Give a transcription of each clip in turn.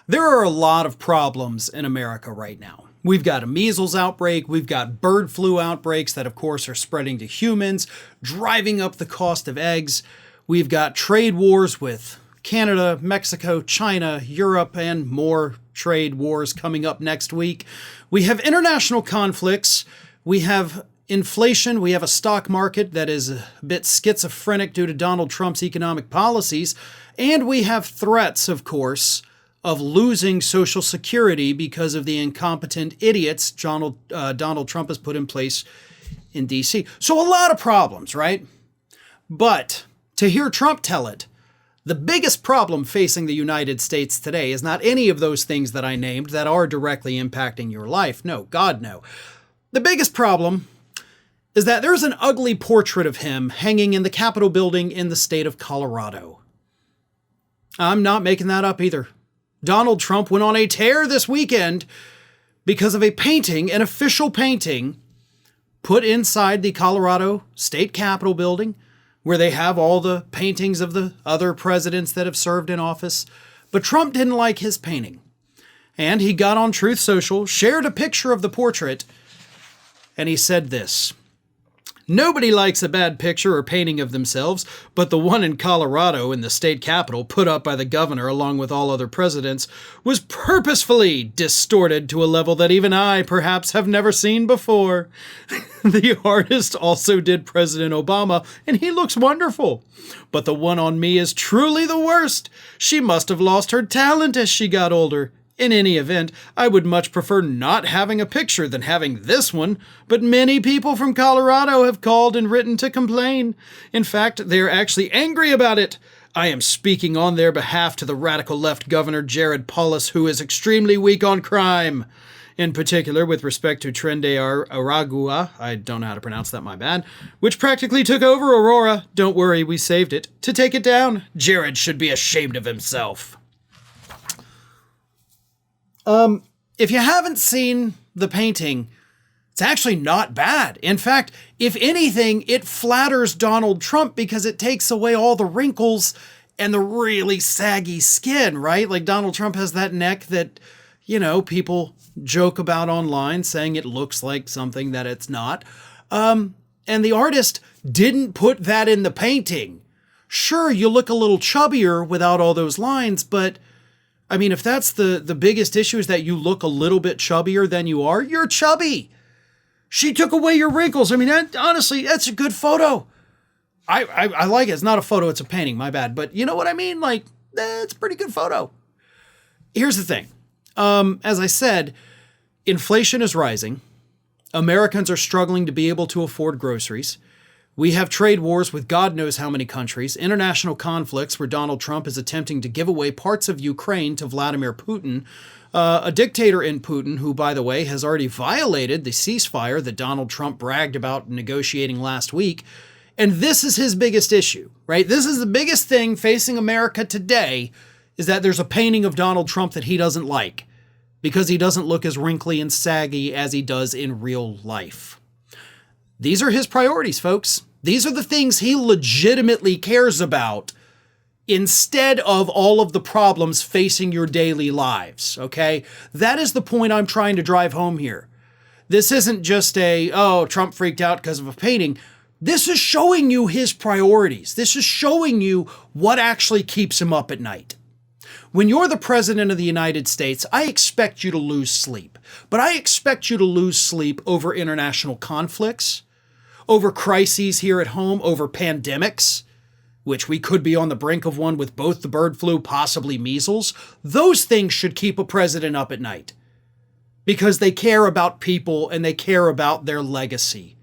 There are a lot of problems in America right now. We've got a measles outbreak, we've got bird flu outbreaks that, of course, are spreading to humans, driving up the cost of eggs. We've got trade wars with Canada, Mexico, China, Europe, and more trade wars coming up next week. We have international conflicts. We have inflation. We have a stock market that is a bit schizophrenic due to Donald Trump's economic policies. And we have threats, of course, of losing Social Security because of the incompetent idiots Donald Trump has put in place in D.C. So a lot of problems, right? But to hear Trump tell it, the biggest problem facing the United States today is not any of those things that I named that are directly impacting your life. No, God, no. The biggest problem is that there's an ugly portrait of him hanging in the Capitol building in the state of Colorado. I'm not making that up either. Donald Trump went on a tear this weekend because of a painting, an official painting, put inside the Colorado State Capitol building, where they have all the paintings of the other presidents that have served in office. But Trump didn't like his painting. And he got on Truth Social, shared a picture of the portrait, and he said this: "Nobody likes a bad picture or painting of themselves, but the one in Colorado in the state capitol put up by the governor along with all other presidents was purposefully distorted to a level that even I perhaps have never seen before. The artist also did President Obama, and he looks wonderful. But the one on me is truly the worst. She must have lost her talent as she got older. In any event, I would much prefer not having a picture than having this one, but many people from Colorado have called and written to complain. In fact, they are actually angry about it. I am speaking on their behalf to the radical left Governor Jared Polis, who is extremely weak on crime. In particular, with respect to Trende Aragua, I don't know how to pronounce that, my bad, which practically took over Aurora. Don't worry, we saved it. To take it down, Jared should be ashamed of himself." If you haven't seen the painting, it's actually not bad. In fact, if anything, it flatters Donald Trump because it takes away all the wrinkles and the really saggy skin, right? Like Donald Trump has that neck that, people joke about online saying it looks like something that it's not. And the artist didn't put that in the painting. Sure, you look a little chubbier without all those lines, but I mean, if that's the biggest issue is that you look a little bit chubbier than you are, you're chubby. She took away your wrinkles. I mean, honestly, that's a good photo. I like it. It's not a photo, it's a painting, my bad. But you know what I mean? Like, it's a pretty good photo. Here's the thing. As I said, inflation is rising. Americans are struggling to be able to afford groceries. We have trade wars with God knows how many countries, international conflicts where Donald Trump is attempting to give away parts of Ukraine to Vladimir Putin, a dictator in Putin who, by the way, has already violated the ceasefire that Donald Trump bragged about negotiating last week. And this is his biggest issue, right? This is the biggest thing facing America today, is that there's a painting of Donald Trump that he doesn't like because he doesn't look as wrinkly and saggy as he does in real life. These are his priorities, folks. These are the things he legitimately cares about instead of all of the problems facing your daily lives, okay? That is the point I'm trying to drive home here. This isn't just Trump freaked out because of a painting. This is showing you his priorities. This is showing you what actually keeps him up at night. When you're the president of the United States, I expect you to lose sleep. But I expect you to lose sleep over international conflicts, over crises here at home, over pandemics, which we could be on the brink of one with both the bird flu, possibly measles. Those things should keep a president up at night because they care about people and they care about their legacy.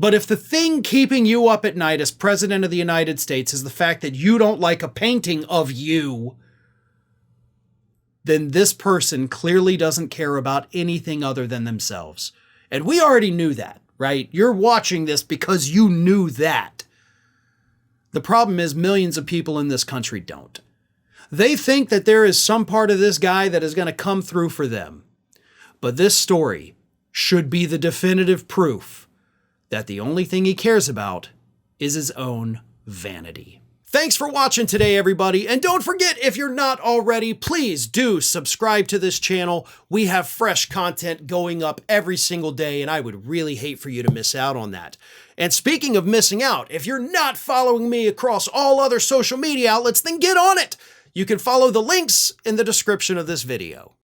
But if the thing keeping you up at night as president of the United States is the fact that you don't like a painting of you, then this person clearly doesn't care about anything other than themselves. And we already knew that. Right? You're watching this because you knew that. The problem is millions of people in this country don't. They think that there is some part of this guy that is going to come through for them. But this story should be the definitive proof that the only thing he cares about is his own vanity. Thanks for watching today, everybody. And don't forget, if you're not already, please do subscribe to this channel. We have fresh content going up every single day, and I would really hate for you to miss out on that. And speaking of missing out, if you're not following me across all other social media outlets, then get on it. You can follow the links in the description of this video.